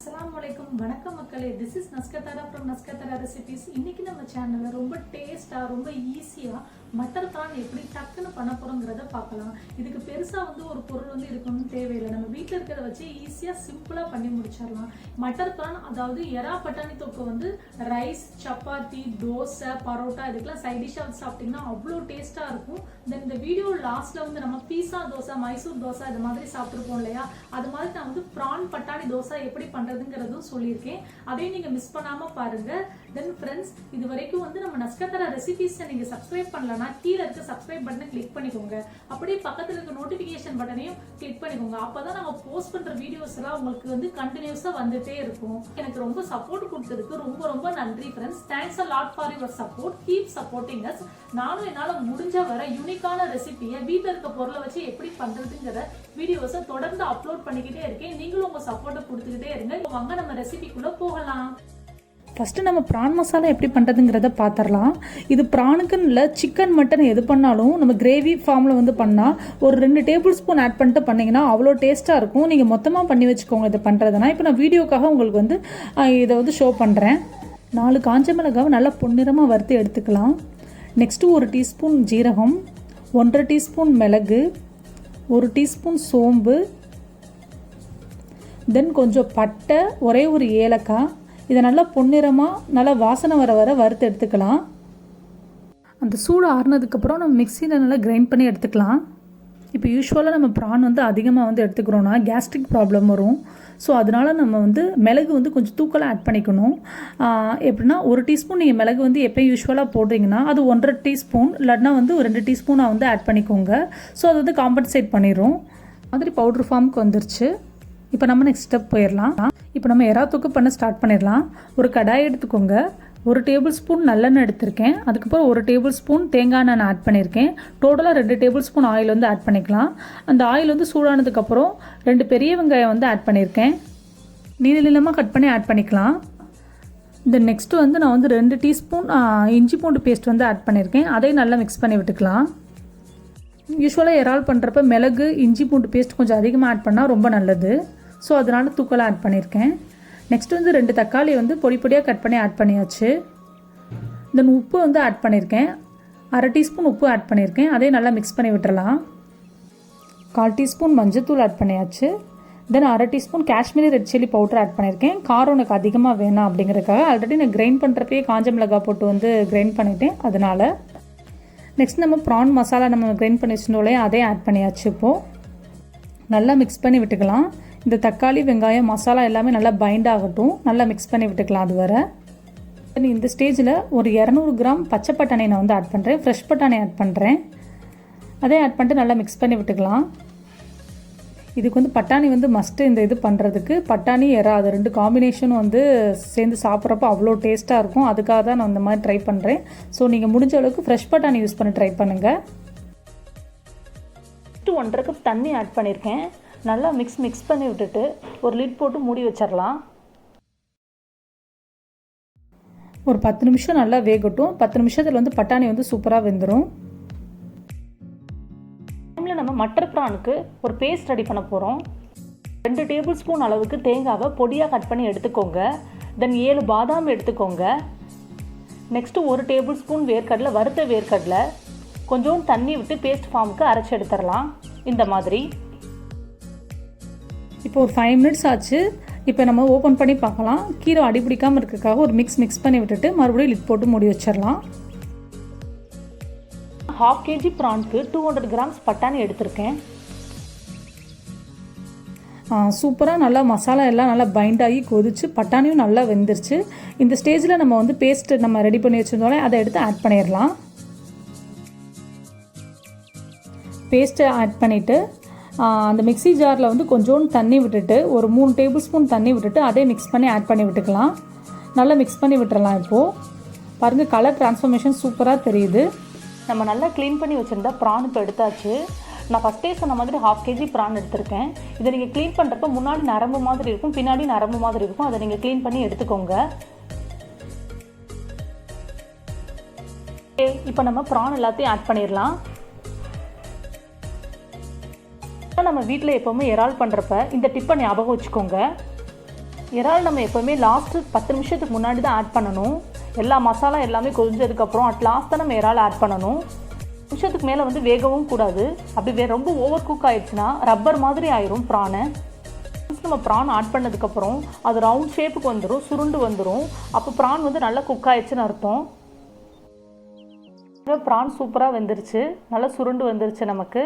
Assalamualaikum வணக்கம் மக்களே. This is Naskathaara from Naskathaararecipes. இன்னைக்கு நம்ம சேனல்ல ரொம்ப டேஸ்டா ரொம்ப ஈஸியா மட்டர் பிரான் எப்படி டக்குன்னு பண்ண போறோம்ங்கறத பார்க்கலாம். இதுக்கு பெருசா ஒரு பொருள் இருக்கணும் தேவையில்லை. நம்ம வீட்ல இருக்கத வச்சு ஈஸியா சிம்பிளா பண்ணி முடிச்சிடலாம். மட்டர் பிரான் அதாவது எறா பட்டாணி தொக்கு ரைஸ், சப்பாத்தி, தோசை, பரோட்டா இதுக்கெல்லாம் சைட் டிஷ்ஷா சாப்பிட்டீங்கன்னா அவ்வளோ டேஸ்டா இருக்கும். தென் இந்த வீடியோ லாஸ்ட்ல நம்ம பீஸா தோசை, மைசூர் தோசை இது மாதிரி சாப்பிட்டுருப்போம் இல்லையா, அது மாதிரி நான் பிரான் பட்டாணி தோசை எப்படி பண்றதுங்கிறதும் சொல்லியிருக்கேன். அதையும் நீங்க மிஸ் பண்ணாம பாருங்க. தென் ஃப்ரெண்ட்ஸ், இது வரைக்கும் நம்ம நஸ்கத்தாரா ரெசிபீஸை நீங்க சப்ஸ்கிரைப் பண்ணலன்னா கீழே இருக்க சப்ஸ்கிரைப் பட்டனை கிளிக் பண்ணிக்கோங்க. அப்படியே பக்கத்துல இருக்க நோட்டிபிகேஷன் பட்டனையும் கிளிக் பண்ணிக்கோங்க. அப்பதான் நாங்க போஸ்ட் பண்ற வீடியோஸ் எல்லாம் உங்களுக்கு கண்டினியூஸா வந்துட்டே இருக்கும். எனக்கு ரொம்ப சப்போர்ட் கொடுத்ததுக்கு ரொம்ப ரொம்ப நன்றி friends. Thanks a lot for your support. Keep supporting us. நானும் என்னால முடிஞ்ச வரை யூனிக்கான ரெசிபியை வீட்டில் இருக்க பொருளை வச்சு எப்படி பண்றதுங்கிற வீடியோஸை தொடர்ந்து அப்லோட் பண்ணிக்கிட்டே இருக்கேன். நீங்களும் உங்க சப்போர்ட்டை கொடுத்துக்கிட்டே இருங்க. வாங்க நம்ம ரெசிபிக்குள்ள போகலாம். ஃபஸ்ட்டு நம்ம ப்ரான் மசாலா எப்படி பண்ணுறதுங்கிறத பார்த்துடலாம். இது ப்ரானுக்குன்னு இல்லை, சிக்கன் மட்டன் எது பண்ணாலும் நம்ம கிரேவி ஃபார்மில் பண்ணால் ஒரு 2 டேபிள் ஸ்பூன் ஆட் பண்ணிட்டு பண்ணிங்கன்னா அவ்வளோ டேஸ்ட்டாக இருக்கும். நீங்கள் மொத்தமாக பண்ணி வச்சுக்கோங்க இதை பண்ணுறதுனா. இப்போ நான் வீடியோக்காக உங்களுக்கு இதை ஷோ பண்ணுறேன். 4 காஞ்ச மிளகாவை நல்லா பொன்னிறமாக வறுத்து எடுத்துக்கலாம். நெக்ஸ்ட்டு 1 டீஸ்பூன் ஜீரகம், 1.5 டீஸ்பூன் மிளகு, 1 டீஸ்பூன் சோம்பு, தென் கொஞ்சம் பட்டை, ஒரே ஒரு ஏலக்காய். இதை நல்லா பொன்னிறமாக நல்லா வாசனை வர வறுத்து எடுத்துக்கலாம். அந்த சூடு ஆறுனதுக்கப்புறம் நம்ம மிக்சியில் நல்லா கிரைண்ட் பண்ணி எடுத்துக்கலாம். இப்போ யூஸ்வலாக நம்ம ப்ரான் அதிகமாக எடுத்துக்கிறோன்னா கேஸ்ட்ரிக் ப்ராப்ளம் வரும். ஸோ அதனால் நம்ம மிளகு கொஞ்சம் தூக்கலாக ஆட் பண்ணிக்கணும். எப்படின்னா 1 டீஸ்பூன் நீங்கள் மிளகு எப்போ யூஸ்வலாக போடுறீங்கன்னா அது 1.5 டீஸ்பூன் இல்லைன்னா 2 டீஸ்பூனாக ஆட் பண்ணிக்கோங்க. ஸோ அது காம்பன்சேட் பண்ணிடும். மாதிரி பவுட்ரு ஃபார்முக்கு வந்துருச்சு. இப்போ நம்ம நெக்ஸ்ட் ஸ்டெப் போயிடலாம். இப்போ நம்ம எறா தொக்கு பண்ண ஸ்டார்ட் பண்ணிடலாம். ஒரு கடாய் எடுத்துக்கோங்க. 1 டேபிள் ஸ்பூன் நல்லெண்ணெய் எடுத்திருக்கேன். அதுக்கப்புறம் 1 டேபிள் ஸ்பூன் தேங்காய் எண்ணெய் ஆட் பண்ணியிருக்கேன். டோட்டலாக 2 டேபிள் ஸ்பூன் ஆயில் ஆட் பண்ணிக்கலாம். அந்த ஆயில் சூடானதுக்கப்புறம் 2 பெரிய வெங்காயம் ஆட் பண்ணியிருக்கேன். நீளமாக கட் பண்ணி ஆட் பண்ணிக்கலாம். இந்த நெக்ஸ்ட்டு நான் 2 டீஸ்பூன் இஞ்சி பூண்டு பேஸ்ட் ஆட் பண்ணியிருக்கேன். அதையும் நல்லா மிக்ஸ் பண்ணி விட்டுக்கலாம். யூஸ்வலாக இறால் பண்ணுறப்ப மிளகு, இஞ்சி பூண்டு பேஸ்ட் கொஞ்சம் அதிகமாக ஆட் பண்ணால் ரொம்ப நல்லது. ஸோ அதனால் தூக்கலாக ஆட் பண்ணியிருக்கேன். நெக்ஸ்ட் 2 தக்காளி பொடி பொடியாக கட் பண்ணி ஆட் பண்ணியாச்சு. தென் உப்பு ஆட் பண்ணியிருக்கேன். 1/2 டீஸ்பூன் உப்பு ஆட் பண்ணியிருக்கேன். அதே நல்லா மிக்ஸ் பண்ணி விட்டுறலாம். 1/4 டீஸ்பூன் மஞ்சத்தூள் ஆட் பண்ணியாச்சு. Then 1/2 teaspoon Kashmiri red chilli powder add பண்ணியிருக்கேன். காரம் எனக்கு அதிகமாக வேணாம் அப்படிங்கிறதுக்காக. ஆல்ரெடி நான் கிரைண்ட் பண்ணுறப்பே காஞ்ச மிளகாய் போட்டு கிரைண்ட் பண்ணிட்டேன். அதனால் நெக்ஸ்ட் நம்ம ப்ரான் மசாலா நம்ம கிரைண்ட் பண்ணி வச்சுருந்தோலே அதே ஆட் பண்ணியாச்சு. இப்போது நல்லா மிக்ஸ் பண்ணி விட்டுக்கலாம். இந்த தக்காளி, வெங்காயம், மசாலா எல்லாமே நல்லா பைண்ட் ஆகட்டும். நல்லா மிக்ஸ் பண்ணி விட்டுக்கலாம். அது வர இந்த ஸ்டேஜில் ஒரு 200 கிராம் பச்சை பட்டாணி நான் ஆட் பண்ணுறேன். ஃப்ரெஷ் பட்டாணி ஆட் பண்ணுறேன். அதே ஆட் பண்ணிட்டு நல்லா மிக்ஸ் பண்ணி விட்டுக்கலாம். இதுக்கு பட்டாணி மஸ்ட்டு. இந்த இது பண்ணுறதுக்கு பட்டாணி, எறா அது 2 காம்பினேஷனும் சேர்ந்து சாப்பிட்றப்போ அவ்வளோ டேஸ்ட்டாக இருக்கும். அதுக்காக தான் நான் இந்த மாதிரி ட்ரை பண்ணுறேன். ஸோ நீங்கள் முடிஞ்ச அளவுக்கு ஃப்ரெஷ் பட்டாணி யூஸ் பண்ணி ட்ரை பண்ணுங்கள். 1.5 கப் தண்ணி ஆட் பண்ணியிருக்கேன். நல்லா மிக்ஸ் பண்ணி விட்டுட்டு ஒரு லிட் போட்டு மூடி வச்சிடலாம். ஒரு 10 நிமிஷம் நல்லா வேகட்டும். 10 நிமிஷத்தில் பட்டாணி சூப்பராக வெந்துடும். நம்ம மட்டர் ப்ரானுக்கு ஒரு பேஸ்ட் ரெடி பண்ண போகிறோம். 2 டேபிள் ஸ்பூன் அளவுக்கு தேங்காவை பொடியாக கட் பண்ணி எடுத்துக்கோங்க. தென் 7 பாதாம் எடுத்துக்கோங்க. நெக்ஸ்ட்டு 1 டேபிள் ஸ்பூன் வேர்க்கடலை, வறுத்த வேர்க்கடலை. கொஞ்சம் தண்ணி விட்டு பேஸ்ட் ஃபார்முக்கு அரைச்சி எடுத்துடலாம். இந்த மாதிரி இப்போ ஒரு 5 மினிட்ஸ் ஆச்சு. இப்போ நம்ம ஓப்பன் பண்ணி பார்க்கலாம். கீரை அடிப்பிடிக்காமல் இருக்கிறதுக்காக ஒரு மிக்ஸ் பண்ணி விட்டுட்டு மறுபடியும் லிட் போட்டு மூடி வச்சிடலாம். 1/2 kg ப்ரான்க்கு 200 கிராம்ஸ் பட்டாணி எடுத்திருக்கேன். சூப்பராக நல்லா மசாலா எல்லாம் நல்லா பைண்ட் ஆகி கொதிச்சு பட்டாணியும் நல்லா வெந்துருச்சு. இந்த ஸ்டேஜில் நம்ம பேஸ்ட் நம்ம ரெடி பண்ணி வச்சுருந்தோம்ல அதை எடுத்து ஆட் பண்ணிடலாம். பேஸ்ட்டை ஆட் பண்ணிவிட்டு அந்த மிக்ஸி ஜாரில் கொஞ்சோண்டு தண்ணி விட்டுட்டு ஒரு 3 டேபிள் ஸ்பூன் தண்ணி விட்டுட்டு அதே மிக்ஸ் பண்ணி ஆட் பண்ணி விட்டுக்கலாம். நல்லா மிக்ஸ் பண்ணி விட்டுறலாம். இப்போது பாருங்கள், கலர் டிரான்ஸ்ஃபர்மேஷன் சூப்பராக தெரியுது. நம்ம நல்லா க்ளீன் பண்ணி வச்சுருந்தா ப்ரான் இப்போ எடுத்தாச்சு. நான் ஃபஸ்ட்டே சொன்ன மாதிரி 1/2 kg ப்ரான் எடுத்திருக்கேன். இதை நீங்கள் க்ளீன் பண்ணுறப்ப முன்னாடி நரம்பு மாதிரி இருக்கும், பின்னாடி நரம்பு மாதிரி இருக்கும். அதை நீங்கள் க்ளீன் பண்ணி எடுத்துக்கோங்க. இப்போ நம்ம ப்ரான் எல்லாத்தையும் ஆட் பண்ணிடலாம். நம்ம வீட்டில் எப்போவுமே இறால் பண்ணுறப்ப இந்த டிப்பை ஞாபகம் வச்சுக்கோங்க. இறால் நம்ம எப்போவுமே லாஸ்ட்டு 10 நிமிஷத்துக்கு முன்னாடி தான் ஆட் பண்ணணும். எல்லா மசாலா எல்லாமே கொதிஞ்சதுக்கப்புறம் அட் லாஸ்ட் தான் நம்ம இறால் ஆட் பண்ணணும். நிமிஷத்துக்கு மேலே வந்து வேகவும் கூடாது. அப்படி ரொம்ப ஓவர் குக் ஆயிடுச்சுன்னா ரப்பர் மாதிரி ஆயிரும் ப்ரானை. நம்ம ப்ரான் ஆட் பண்ணதுக்கப்புறம் அது ரவுண்ட் ஷேப்புக்கு வந்துடும், சுருண்டு வந்துடும். அப்போ ப்ரான் வந்து நல்லா குக் ஆயிடுச்சுன்னு அர்த்தம். ப்ரான் சூப்பராக வெந்துருச்சு, நல்லா சுருண்டு வந்துருச்சு. நமக்கு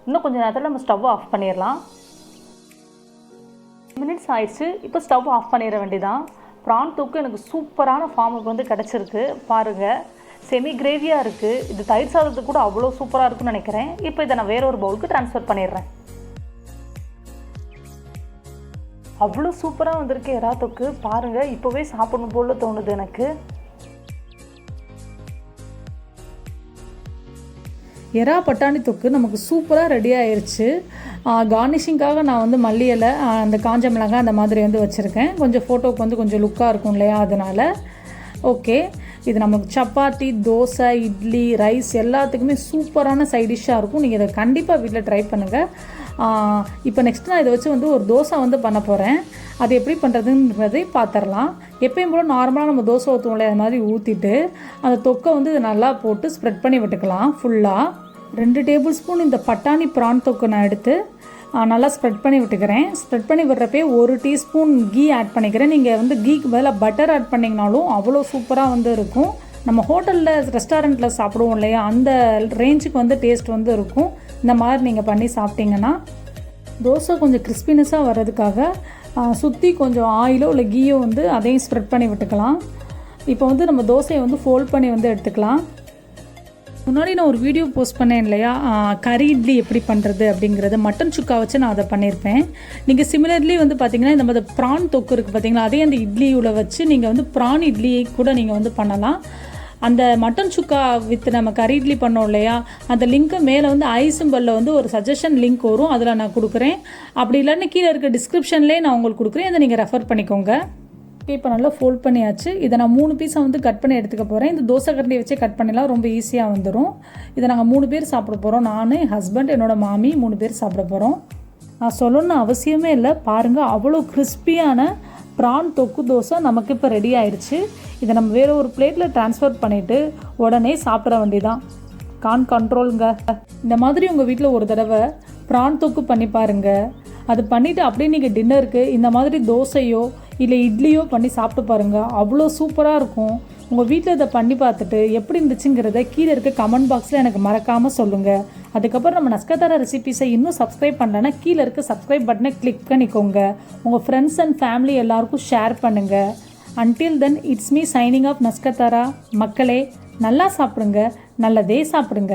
இன்னும் கொஞ்சம் நேரத்தில் நம்ம ஸ்டவ் ஆஃப் பண்ணிடலாம். மினிட்ஸ் ஆயிடுச்சு. இப்போ ஸ்டவ் ஆஃப் பண்ணிட வேண்டியதான். ப்ரான் தொக்கு எனக்கு சூப்பரான ஃபார்முக்கு வந்து கிடச்சிருக்கு. பாருங்கள், செமி கிரேவியாக இருக்குது. இது தயிர் சாதத்துக்கு கூட அவ்வளோ சூப்பராக இருக்குன்னு நினைக்கிறேன். இப்போ இதை நான் வேற ஒரு பவுலுக்கு ட்ரான்ஸ்ஃபர் பண்ணிடுறேன். அவ்வளோ சூப்பராக வந்திருக்கு எறா தொக்கு. பாருங்கள், இப்போவே சாப்பிடணும் போல தோணுது எனக்கு. எறா பட்டாணி தொக்கு நமக்கு சூப்பராக ரெடி ஆயிடுச்சு. கார்னிஷிங்காக நான் வந்து மல்லி இலை, அந்த காஞ்ச மிளகாய் அந்த மாதிரி வந்து வச்சுருக்கேன். கொஞ்சம் ஃபோட்டோவுக்கு வந்து கொஞ்சம் லுக்காக இருக்கும் இல்லையா, அதனால். ஓகே, இது நமக்கு சப்பாத்தி, தோசை, இட்லி, ரைஸ் எல்லாத்துக்குமே சூப்பரான சைட் டிஷ்ஷாக இருக்கும். நீங்கள் இதை கண்டிப்பாக வீட்டில் ட்ரை பண்ணுங்கள். இப்போ நெக்ஸ்ட் நான் இதை வச்சு வந்து ஒரு தோசை வந்து பண்ண போகிறேன். அது எப்படி பண்ணுறதுன்றதை பார்த்துடலாம். எப்பயும் போல் நார்மலாக நம்ம தோசை ஊற்றுவோம் இல்லையா, அது மாதிரி ஊற்றிட்டு அந்த தொக்கை வந்து இதை நல்லா போட்டு ஸ்ப்ரெட் பண்ணி விட்டுக்கலாம். ஃபுல்லாக 2 டேபிள் ஸ்பூன் இந்த பட்டாணி ப்ரான் தொக்கு நான் எடுத்து நல்லா ஸ்ப்ரெட் பண்ணி விட்டுக்கிறேன். ஸ்ப்ரெட் பண்ணி விடுறப்பே 1 டீஸ்பூன் கீ ஆட் பண்ணிக்கிறேன். நீங்கள் வந்து கீக்கு பதிலாக பட்டர் ஆட் பண்ணிங்கனாலும் அவ்வளோ சூப்பராக வந்து இருக்கும். நம்ம ஹோட்டலில் ரெஸ்டாரண்ட்டில் சாப்பிடுவோம் இல்லையா, அந்த ரேஞ்சுக்கு வந்து டேஸ்ட் வந்து இருக்கும். இந்த மாதிரி நீங்கள் பண்ணி சாப்பிட்டிங்கன்னா தோசை கொஞ்சம் கிறிஸ்பினஸாக வர்றதுக்காக சுற்றி கொஞ்சம் ஆயிலோ இல்லை கீயோ வந்து அதையும் ஸ்ப்ரெட் பண்ணி விட்டுக்கலாம். இப்போ வந்து நம்ம தோசையை வந்து ஃபோல்ட் பண்ணி வந்து எடுத்துக்கலாம். முன்னாடி நான் ஒரு வீடியோ போஸ்ட் பண்ணேன் இல்லையா, கறி இட்லி எப்படி பண்ணுறது அப்படிங்கிறது, மட்டன் சுக்கா வச்சு நான் அதை பண்ணியிருப்பேன். நீங்கள் சிமிலர்லி வந்து பார்த்திங்கன்னா இந்த ப்ரான் தொக்கு இருக்குது பார்த்திங்களா, அதே அந்த இட்லியில் வச்சு நீங்கள் வந்து ப்ரான் இட்லி கூட நீங்கள் வந்து பண்ணலாம். அந்த மட்டன் சுக்கா வித் நம்ம கறி இட்லி பண்ணோம் இல்லையா, அந்த லிங்க்கை மேலே வந்து ஐ சிம்பலில் வந்து ஒரு சஜஷன் லிங்க் வரும், அதில் நான் கொடுக்குறேன். அப்படி இல்லைன்னு கீழே இருக்க டிஸ்கிரிப்ஷன்லேயே நான் உங்களுக்கு கொடுக்குறேன், அதை நீங்கள் ரெஃபர் பண்ணிக்கோங்க. இப்போ நல்லா ஃபோல்ட் பண்ணியாச்சு. இதை நான் 3 பீஸாக வந்து கட் பண்ணி எடுத்துக்க போகிறேன். இந்த தோசை கரண்டி வச்சே கட் பண்ணிடலாம், ரொம்ப ஈஸியாக வந்துடும். இதை நாங்கள் 3 பேர் சாப்பிட போகிறோம். நான், என் ஹஸ்பண்ட், என்னோடய மாமி 3 பேர் சாப்பிட போகிறோம். நான் சொல்லணும்னு அவசியமே இல்லை. பாருங்கள், அவ்வளோ கிறிஸ்பியான ப்ரான் தொக்கு தோசை நமக்கு இப்போ ரெடி ஆயிடுச்சு. இதை நம்ம வேறு ஒரு பிளேட்டில் ட்ரான்ஸ்ஃபர் பண்ணிவிட்டு உடனே சாப்பிட வேண்டியதான். கண்ட்ரோலுங்க. இந்த மாதிரி உங்கள் வீட்டில் ஒரு தடவை ப்ரான் தொக்கு பண்ணி பாருங்கள். அது பண்ணிவிட்டு அப்படியே நீங்கள் டின்னருக்கு இந்த மாதிரி தோசையோ இல்லை இட்லியோ பண்ணி சாப்பிட்டு பாருங்கள். அவ்வளோ சூப்பராக இருக்கும். உங்கள் வீட்டில் இதை பண்ணி பார்த்துட்டு எப்படி இருந்துச்சுங்கிறத கீழே இருக்க கமெண்ட் பாக்ஸில் எனக்கு மறக்காமல் சொல்லுங்கள். அதுக்கப்புறம் நம்ம நஸ்கதாரா ரெசிபீஸை இன்னும் சப்ஸ்கிரைப் பண்ணலன்னா கீழே இருக்க சப்ஸ்கிரைப் பட்டனை கிளிக் பண்ணிக்கோங்க. உங்கள் ஃப்ரெண்ட்ஸ் அண்ட் ஃபேமிலி எல்லாருக்கும் ஷேர் பண்ணுங்கள். Until then, it's me signing off, நஸ்கதாரா. மக்களே, நல்லா சாப்பிடுங்க, நல்லதே சாப்பிடுங்க.